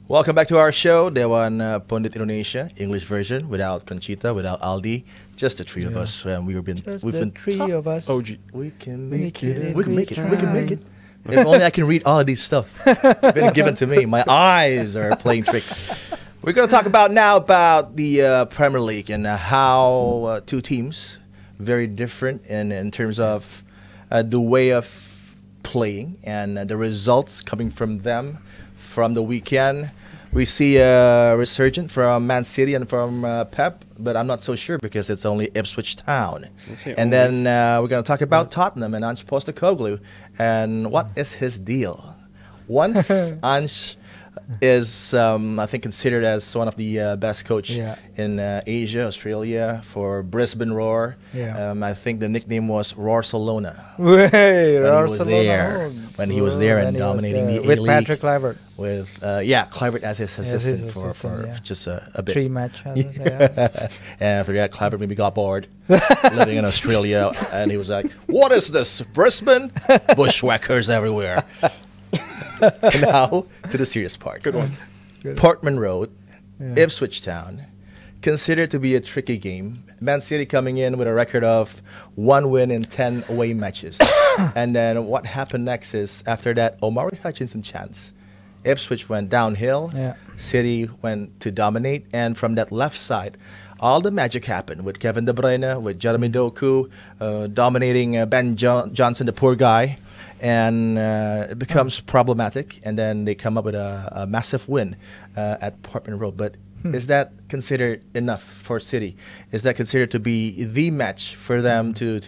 Welcome back to our show, Dewan Pundit Indonesia, English version, without Conchita, without Aldi, just the three of us. And we've been three of us. OG. We can make it. We can make it. We can make it. If only I can read all of these stuff. Been given to me. My eyes are playing tricks. We're going to talk about the Premier League and how two teams, very different in terms of the way of playing and the results coming from them from the weekend. We see a resurgence from Man City and from Pep, but I'm not so sure because it's only Ipswich Town. And then we're going to talk about Tottenham and Ange Postecoglou and what is his deal. Once Ange is, I think, considered as one of the best coach in Asia, Australia, for Brisbane Roar. I think the nickname was Roarcelona. When he was there and dominating the A-League. With Patrick Kluivert. With Kluivert as his assistant for just a bit. 3 matches. And after that, Kluivert maybe got bored living in Australia, and he was like, "What is this, Brisbane? Bushwhackers everywhere." Now to the serious part. Good one. Portman Road, Ipswich Town, considered to be a tricky game. Man City coming in with a record of 1 win in 10 away matches. And then what happened next is, after that Omari Hutchinson chance, Ipswich went downhill. City went to dominate. And from that left side, all the magic happened with Kevin De Bruyne, with Jeremy Doku, dominating Ben Johnson, the poor guy. And it becomes problematic. And then they come up with a massive win at Portman Road. But is that considered enough for City? Is that considered to be the match for them to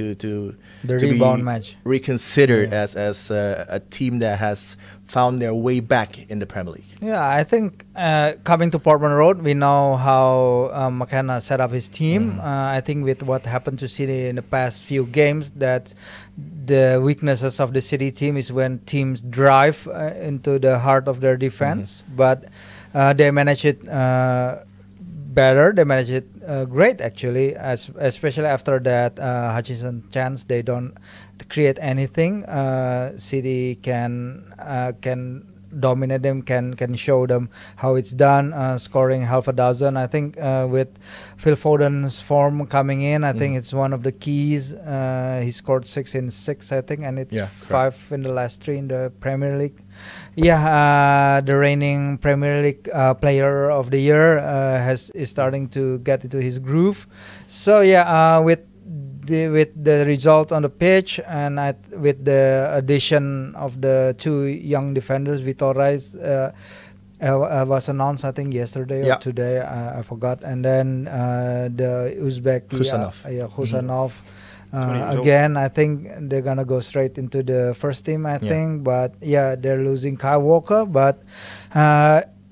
rebound be match reconsidered as a team that has found their way back in the Premier League? Yeah, I think coming to Portman Road, we know how McKenna set up his team. I think with what happened to City in the past few games, that the weaknesses of the City team is when teams drive into the heart of their defense. But they manage it better. They manage it great, actually, especially after that Hutchinson chance. They don't create anything. City can dominate them, can show them how it's done, scoring half a dozen. I think with Phil Foden's form coming in, I think it's one of the keys. He scored 6 in 6, I think, and it's 5 in the last 3 in the Premier League. The reigning Premier League player of the year is starting to get into his groove. So with the result on the pitch and with the addition of the 2 young defenders, Vitor Reis was announced, I think, yesterday or today, I forgot. And then the Uzbek Husanov. Again, I think they're gonna go straight into the first team, I think. But they're losing Kyle Walker, but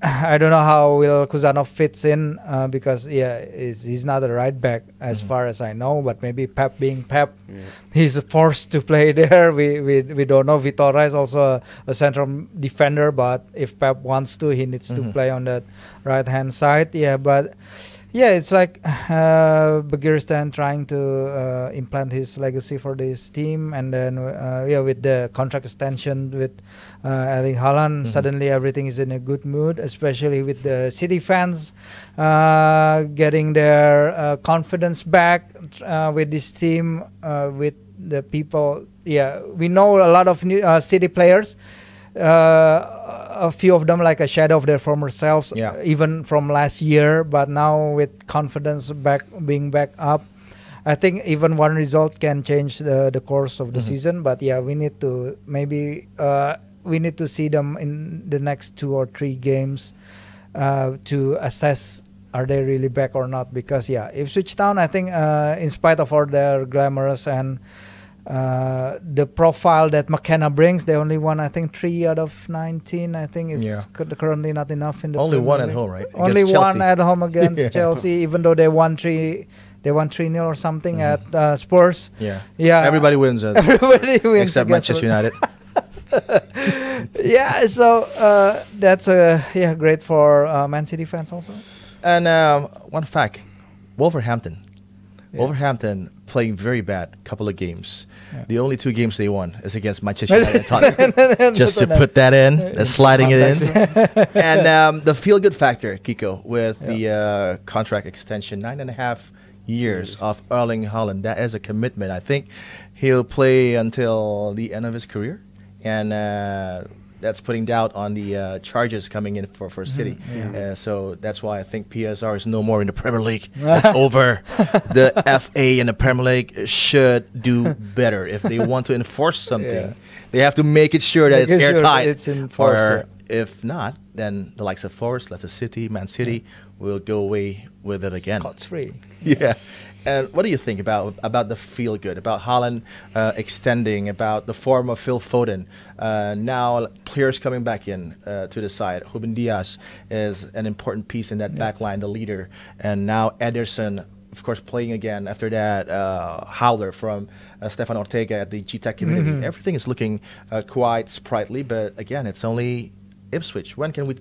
I don't know how will Kuzanov fits in because he's not a right back as far as I know. But maybe Pep being Pep, he's forced to play there. We don't know. Vitor is also a central defender, but if Pep wants to, he needs to play on that right hand side. But it's like Begiristan trying to implant his legacy for this team, and then with the contract extension with Haaland, suddenly everything is in a good mood, especially with the City fans getting their confidence back with this team, with the people. We know a lot of new City players. A few of them like a shadow of their former selves, even from last year. But now with confidence being back up, I think even one result can change the course of the season. But we need to we need to see them in the next 2 or 3 games to assess are they really back or not. Because Ipswich Town, I think, in spite of all their glamorous and the profile that McKenna brings, they only won, I think, 3 out of 19. I think it's currently not enough in the only Premier one League. At home, right? Only against one Chelsea. at home against Chelsea, even though they won 3-0 or something at Spurs. Everybody wins. Everybody wins except Manchester United. So that's great for Man City fans also. And one fact, Wolverhampton playing very bad couple of games. Yeah. The only 2 games they won is against Manchester United and Tottenham. Just to put that in, sliding it in. And the feel-good factor, Kiko, with the contract extension, 9.5 years of Erling Haaland. That is a commitment. I think he'll play until the end of his career. And that's putting doubt on the charges coming in for City. So that's why I think PSR is no more in the Premier League. That's over. The FA and the Premier League should do better. If they want to enforce something, they have to make it sure that it's airtight. It's enforced, or if not, then the likes of Forest, Leicester City, Man City will go away with it again. Scot-free. Yeah. And what do you think about the feel good, about Haaland extending, about the form of Phil Foden? Now players coming back in to the side. Ruben Dias is an important piece in that back line, the leader. And now Ederson, of course, playing again after that howler from Stefan Ortega at the GTAC community. Everything is looking quite sprightly, but again, it's only Ipswich. When can we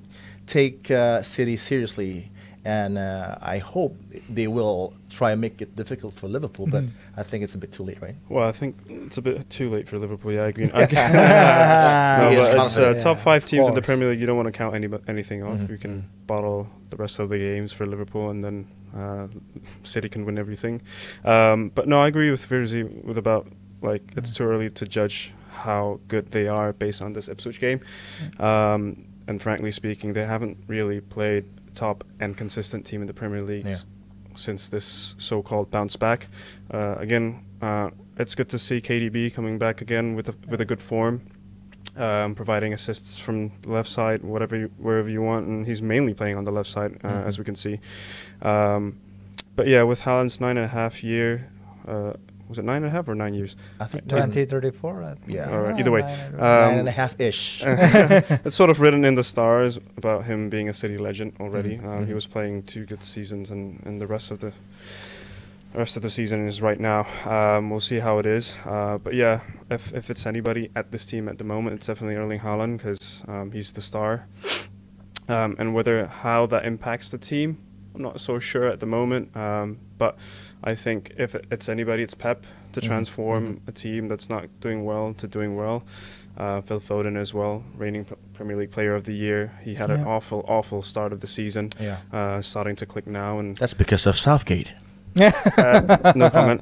take City seriously? And I hope they will try and make it difficult for Liverpool, but I think it's a bit too late, right? Well, I think it's a bit too late for Liverpool. Yeah, I agree. It's top 5 teams in the Premier League. You don't want to count anything off. You can bottle the rest of the games for Liverpool, and then City can win everything. But no, I agree with Virzi with about it's too early to judge how good they are based on this Ipswich game. And frankly speaking, they haven't really played top and consistent team in the Premier League since this so-called bounce back. Again, it's good to see KDB coming back again with a good form, providing assists from the left side, wherever you want, and he's mainly playing on the left side, as we can see. But yeah, with Haaland's 9.5 year. Was it 9.5 or 9 years? I think 2034. Yeah. All right. Either way, 9.5-ish. It's sort of written in the stars about him being a City legend already. He was playing 2 good seasons, and the rest of the season is right now. We'll see how it is. But yeah, if it's anybody at this team at the moment, it's definitely Erling Haaland, because he's the star. And how that impacts the team, I'm not so sure at the moment. But I think if it's anybody, it's Pep to transform a team that's not doing well to doing well. Phil Foden as well, reigning Premier League Player of the Year. He had an awful start of the season. Starting to click now, and that's because of Southgate. No comment.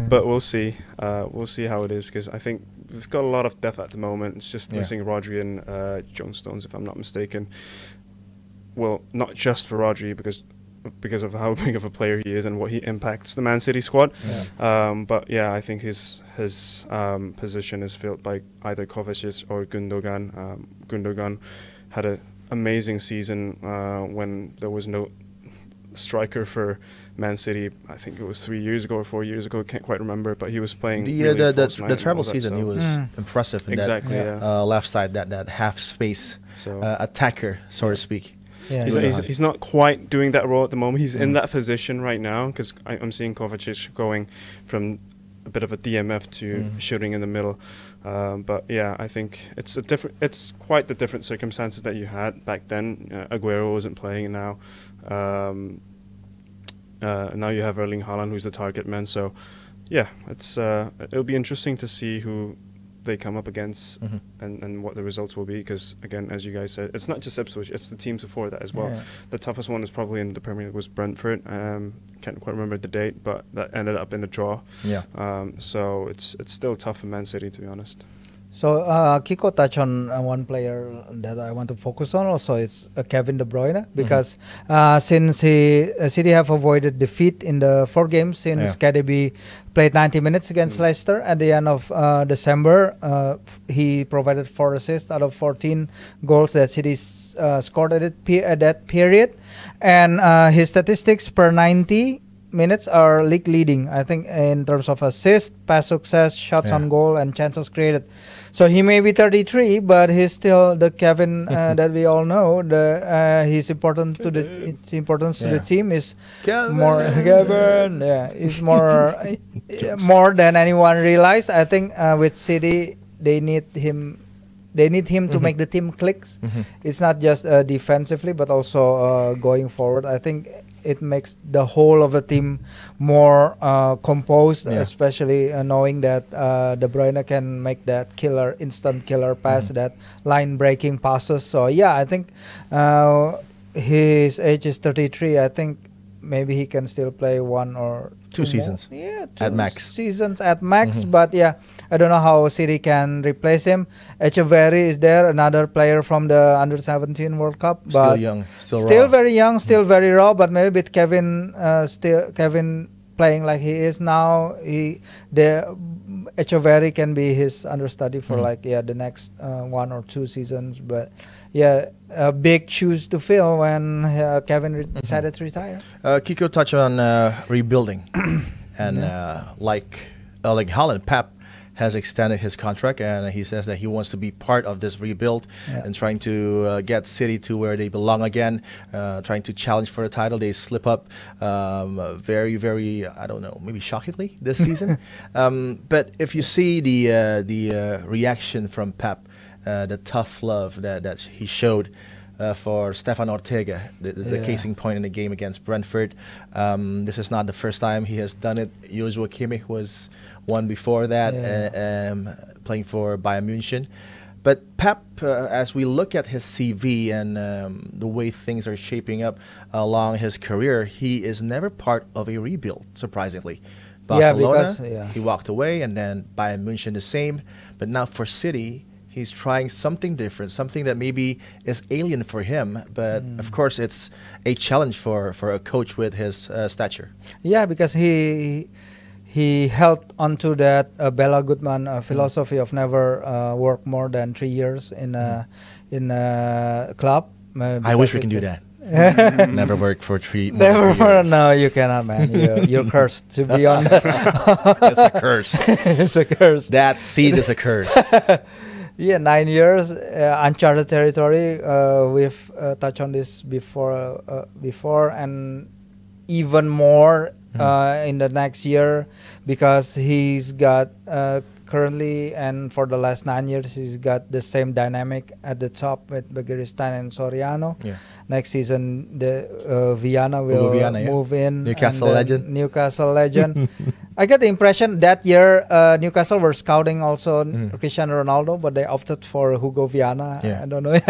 But we'll see. We'll see how it is, because I think we've got a lot of depth at the moment. It's just missing Rodri and John Stones, if I'm not mistaken. Well, not just for Rodri, because of how big of a player he is and what he impacts the Man City squad. But yeah, I think his position is filled by either Kovacic or Gundogan. Gundogan had an amazing season when there was no striker for Man City. I think it was 3 years ago or 4 years ago. Can't quite remember, but he was playing. The treble season, he was impressive. In that, left side, that half space attacker, so to speak. He's not quite doing that role at the moment. He's in that position right now, because I'm seeing Kovacic going from a bit of a DMF to shooting in the middle. But yeah, I think it's quite the different circumstances that you had back then. Aguero wasn't playing now. Now you have Erling Haaland, who's the target man. So yeah, it'll be interesting to see who they come up against and what the results will be, because again, as you guys said, it's not just Ipswich, it's the teams before that as well. The toughest one is probably in the Premier League was Brentford. Can't quite remember the date, but that ended up in the draw. So it's still tough for Man City, to be honest. So Kiko touched on one player that I want to focus on also. It's Kevin De Bruyne, because since City have avoided defeat in the 4 games since KDB played 90 minutes against Leicester at the end of December. He provided 4 assists out of 14 goals that City scored at that period, and his statistics per 90 minutes are league leading, I think, in terms of assists, pass success, shots on goal, and chances created. So he may be 33, but he's still the Kevin that we all know. His importance to the team is more Kevin. Is more than anyone realized. I think with City, they need him. They need him to make the team clicks. It's not just defensively, but also going forward. I think it makes the whole of the team more composed, especially knowing that De Bruyne can make that instant killer pass, that line breaking passes. So yeah, I think his age is 33. I think maybe he can still play 1 or 2 seasons. Yeah, at max. Seasons at max. But yeah, I don't know how City can replace him. Echeverry is there, another player from the Under-17 World Cup. But still young, still raw. Very young, still very raw. But maybe with Kevin playing like he is now, Echeverry can be his understudy for the next 1 or 2 seasons. But yeah, big shoes to fill when Kevin decided to retire. Kiko touched on rebuilding, and like Haaland, Pep has extended his contract, and he says that he wants to be part of this rebuild and trying to get City to where they belong again, trying to challenge for the title. They slip up very, very, I don't know, maybe shockingly this season. But if you see the reaction from Pep, the tough love that he showed for Stefan Ortega, the casing point in the game against Brentford. This is not the first time he has done it. Joshua Kimmich was one before that, playing for Bayern München. But Pep, as we look at his CV and the way things are shaping up along his career, he is never part of a rebuild, surprisingly. Barcelona, he walked away, and then Bayern München the same. But now for City, he's trying something different, something that maybe is alien for him. But of course, it's a challenge for a coach with his stature. Yeah, because he held onto that Bella Goodman philosophy of never work more than 3 years in a club. I wish we can do that. Never worked for 3 years. No, you cannot, man. You're cursed to be on that. It's a curse. It's a curse. That seed is a curse. Yeah, 9 years, uncharted territory. We've touched on this before, and even more in the next year, because he's got currently, and for the last 9 years, he's got the same dynamic at the top with Begiristain and Soriano. Yeah. Next season, the Viana will move in. Newcastle legend. I get the impression that year Newcastle were scouting also Cristiano Ronaldo, but they opted for Hugo Viana. Yeah. I don't know.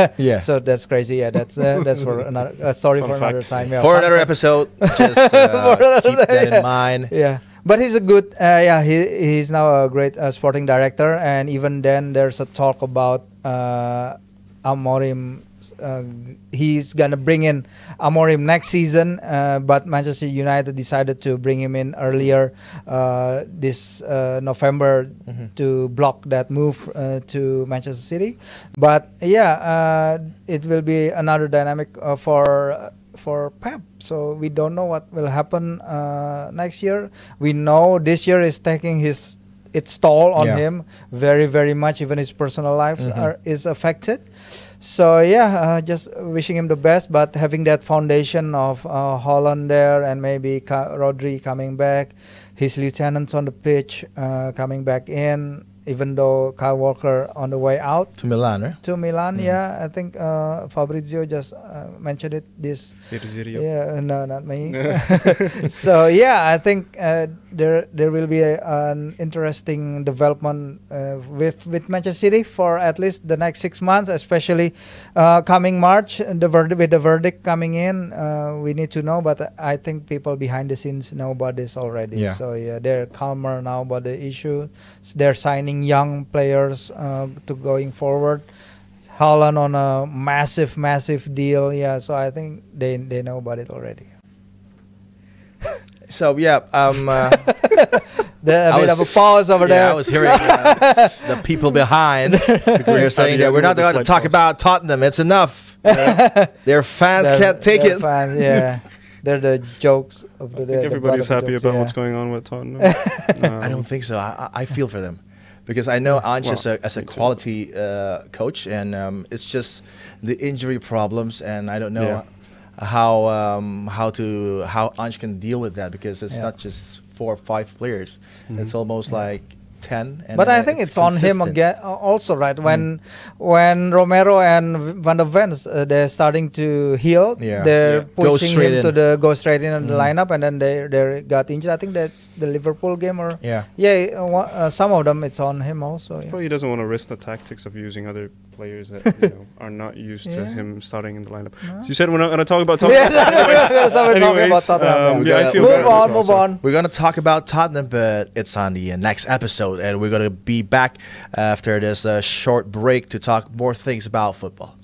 So that's crazy. Yeah, that's for another story for another time. Yeah, for another episode. Just keep that in mind. Yeah. But he's a good, he's now a great sporting director, and even then there's a talk about Amorim. He's gonna bring in Amorim next season, but Manchester United decided to bring him in earlier this November to block that move to Manchester City. But it will be another dynamic for Pep. So we don't know what will happen next year. We know this year is taking its toll on him very, very much. Even his personal life is affected. So just wishing him the best, but having that foundation of Haaland there, and maybe Rodri coming back, his lieutenants on the pitch coming back in, even though Kyle Walker on the way out to Milan, right? To Milan, I think Fabrizio just mentioned it. No, not me. So I think there will be an interesting development with Manchester City for at least the next 6 months, especially coming March. With the verdict coming in, we need to know. But I think people behind the scenes know about this already. Yeah. So they're calmer now about the issue. They're signing young players to going forward. Haaland on a massive deal. Yeah, so I think they know about it already. So a bit of a pause over there. I was hearing the people behind. We're saying that we're not going to talk about Tottenham. It's enough. Their fans can't take it. Fans, they're the jokes of the day. I think everybody's happy about what's going on with Tottenham. I don't think so. I feel for them, because I know Ange as a quality coach, and it's just the injury problems, and I don't know how Ange can deal with that, because it's not just 4 or 5 players. It's almost like 10. And But I think it's on him again also, right? When Romero and Van der Ven they're starting to heal, they're pushing him to go straight in on the lineup, and then they got injured. I think that's the Liverpool game, or some of them it's on him also. Well, he doesn't want to risk the tactics of using other players that are not used to him starting in the lineup. So you said we're not going to talk about Tottenham. Move on. We're going to talk about Tottenham, but it's on the next episode, and we're going to be back after this short break to talk more things about football.